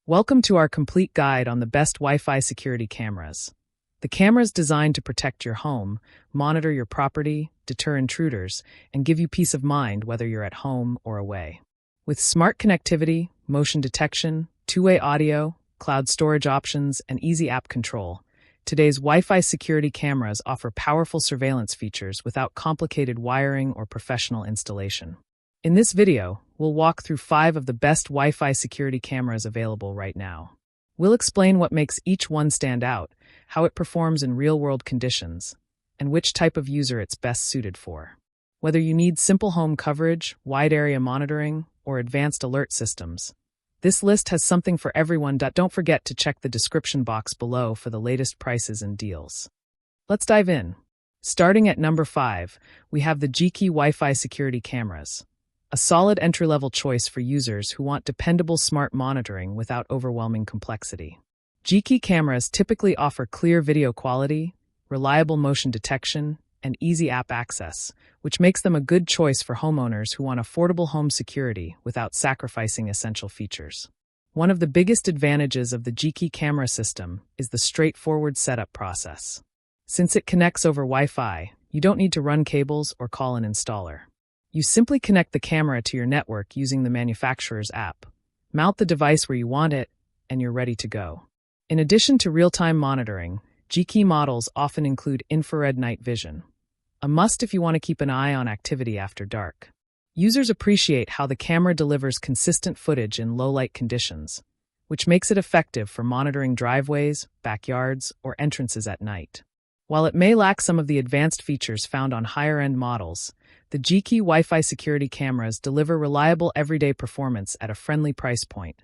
Welcome to our complete guide on the best Wi-Fi security cameras. The cameras designed to protect your home, monitor your property, deter intruders, and give you peace of mind whether you're at home or away. With smart connectivity, motion detection, two-way audio, cloud storage options, and easy app control, today's Wi-Fi security cameras offer powerful surveillance features without complicated wiring or professional installation. In this video, we'll walk through 5 of the best Wi-Fi security cameras available right now. We'll explain what makes each one stand out, how it performs in real-world conditions, and which type of user it's best suited for. Whether you need simple home coverage, wide-area monitoring, or advanced alert systems, this list has something for everyone. Don't forget to check the description box below for the latest prices and deals. Let's dive in. Starting at number 5, we have the G-Key Wi-Fi security cameras. A solid entry-level choice for users who want dependable smart monitoring without overwhelming complexity. G-Key cameras typically offer clear video quality, reliable motion detection, and easy app access, which makes them a good choice for homeowners who want affordable home security without sacrificing essential features. One of the biggest advantages of the G-Key camera system is the straightforward setup process. Since it connects over Wi-Fi, you don't need to run cables or call an installer. You simply connect the camera to your network using the manufacturer's app. Mount the device where you want it, and you're ready to go. In addition to real-time monitoring, G-Key models often include infrared night vision, a must if you want to keep an eye on activity after dark. Users appreciate how the camera delivers consistent footage in low-light conditions, which makes it effective for monitoring driveways, backyards, or entrances at night. While it may lack some of the advanced features found on higher-end models, the G-Key Wi-Fi security cameras deliver reliable everyday performance at a friendly price point,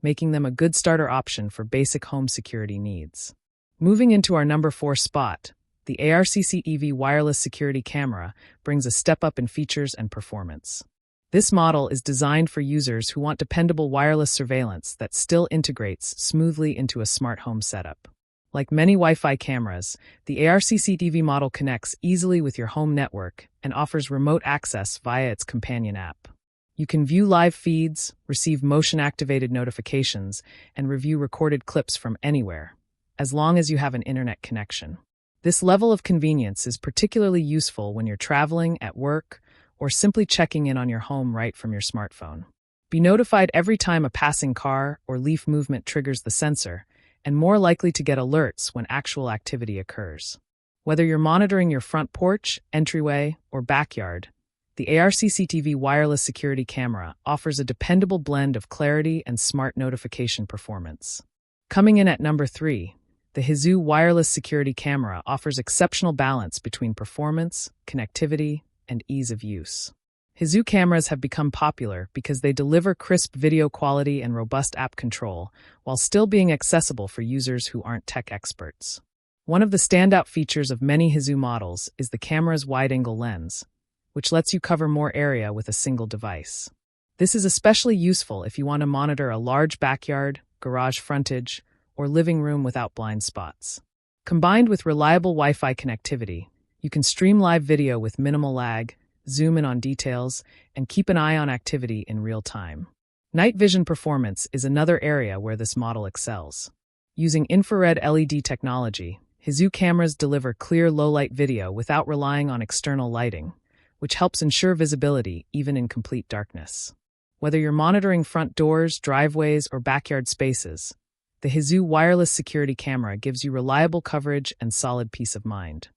making them a good starter option for basic home security needs. Moving into our number 4 spot, the ARCC EV wireless security camera brings a step up in features and performance. This model is designed for users who want dependable wireless surveillance that still integrates smoothly into a smart home setup. Like many Wi-Fi cameras, the ARCC EV model connects easily with your home network and offers remote access via its companion app. You can view live feeds, receive motion-activated notifications, and review recorded clips from anywhere, as long as you have an internet connection. This level of convenience is particularly useful when you're traveling, at work, or simply checking in on your home right from your smartphone. Be notified every time a passing car or leaf movement triggers the sensor, and more likely to get alerts when actual activity occurs. Whether you're monitoring your front porch, entryway, or backyard, the ARCC TV wireless security camera offers a dependable blend of clarity and smart notification performance. Coming in at number 3, the Hizoo wireless security camera offers exceptional balance between performance, connectivity, and ease of use. Hizoo cameras have become popular because they deliver crisp video quality and robust app control, while still being accessible for users who aren't tech experts. One of the standout features of many Hizoo models is the camera's wide-angle lens, which lets you cover more area with a single device. This is especially useful if you want to monitor a large backyard, garage frontage, or living room without blind spots. Combined with reliable Wi-Fi connectivity, you can stream live video with minimal lag, zoom in on details, and keep an eye on activity in real time. Night vision performance is another area where this model excels. Using infrared LED technology, Hizoo cameras deliver clear low-light video without relying on external lighting, which helps ensure visibility even in complete darkness. Whether you're monitoring front doors, driveways, or backyard spaces, the Hizoo wireless security camera gives you reliable coverage and solid peace of mind.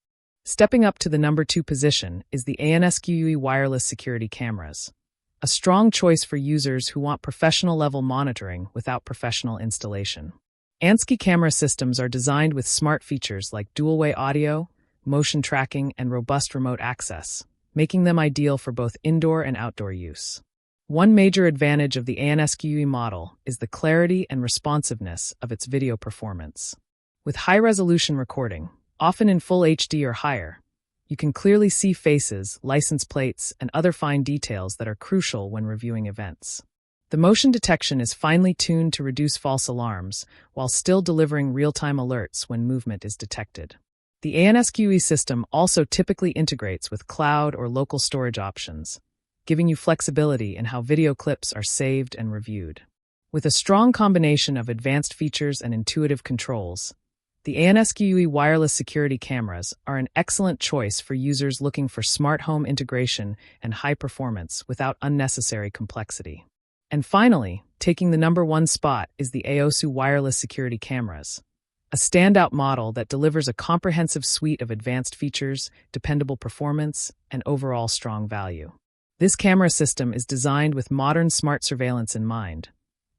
Stepping up to the number 2 position is the ANSQUE wireless security cameras, a strong choice for users who want professional-level monitoring without professional installation. ANSQUE camera systems are designed with smart features like dual-way audio, motion tracking, and robust remote access, making them ideal for both indoor and outdoor use. One major advantage of the ANSQUE model is the clarity and responsiveness of its video performance. With high-resolution recording, often in full HD or higher, you can clearly see faces, license plates, and other fine details that are crucial when reviewing events. The motion detection is finely tuned to reduce false alarms, while still delivering real-time alerts when movement is detected. The ANSQUE system also typically integrates with cloud or local storage options, giving you flexibility in how video clips are saved and reviewed. With a strong combination of advanced features and intuitive controls, the ANSQUE wireless security cameras are an excellent choice for users looking for smart home integration and high performance without unnecessary complexity. And finally, taking the #1 spot is the AOSU wireless security cameras, a standout model that delivers a comprehensive suite of advanced features, dependable performance, and overall strong value. This camera system is designed with modern smart surveillance in mind,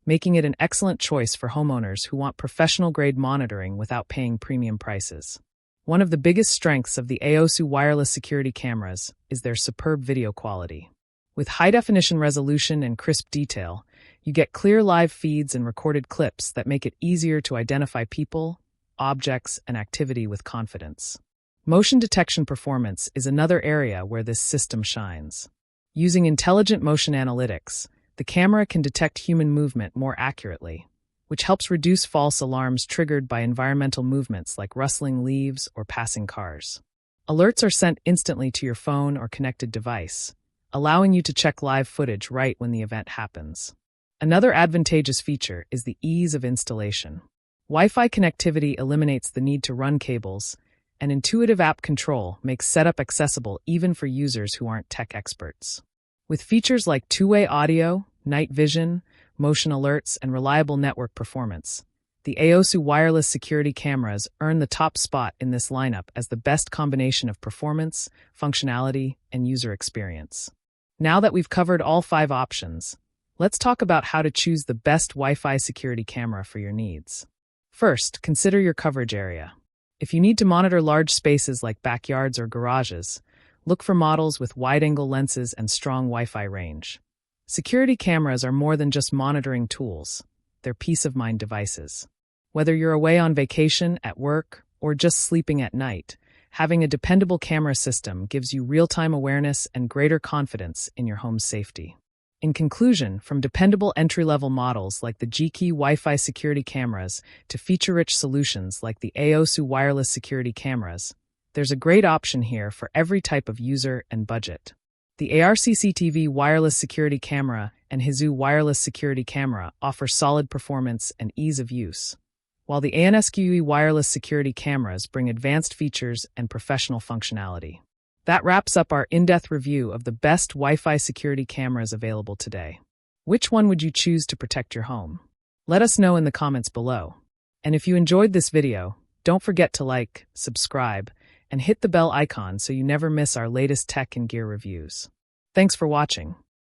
making it an excellent choice for homeowners who want professional-grade monitoring without paying premium prices. One of the biggest strengths of the AOSU wireless security cameras is their superb video quality. With high-definition resolution and crisp detail, you get clear live feeds and recorded clips that make it easier to identify people, objects, and activity with confidence. Motion detection performance is another area where this system shines. Using intelligent motion analytics, the camera can detect human movement more accurately, which helps reduce false alarms triggered by environmental movements like rustling leaves or passing cars. Alerts are sent instantly to your phone or connected device, allowing you to check live footage right when the event happens. Another advantageous feature is the ease of installation. Wi-Fi connectivity eliminates the need to run cables, and intuitive app control makes setup accessible even for users who aren't tech experts. With features like two-way audio, night vision, motion alerts, and reliable network performance, the AOSU wireless security cameras earn the top spot in this lineup as the best combination of performance, functionality, and user experience. Now that we've covered all 5 options, let's talk about how to choose the best Wi-Fi security camera for your needs. First, consider your coverage area. If you need to monitor large spaces like backyards or garages, look for models with wide-angle lenses and strong Wi-Fi range. Security cameras are more than just monitoring tools. They're peace-of-mind devices. Whether you're away on vacation, at work, or just sleeping at night, having a dependable camera system gives you real-time awareness and greater confidence in your home's safety. In conclusion, from dependable entry-level models like the G-Key Wi-Fi security cameras to feature-rich solutions like the AOSU wireless security cameras, there's a great option here for every type of user and budget. The ARCCTV wireless security camera and Hizu wireless security camera offer solid performance and ease of use, while the ANSQUE wireless security cameras bring advanced features and professional functionality. That wraps up our in-depth review of the best Wi-Fi security cameras available today. Which one would you choose to protect your home? Let us know in the comments below. And if you enjoyed this video, don't forget to like, subscribe, and hit the bell icon so you never miss our latest tech and gear reviews. Thanks for watching.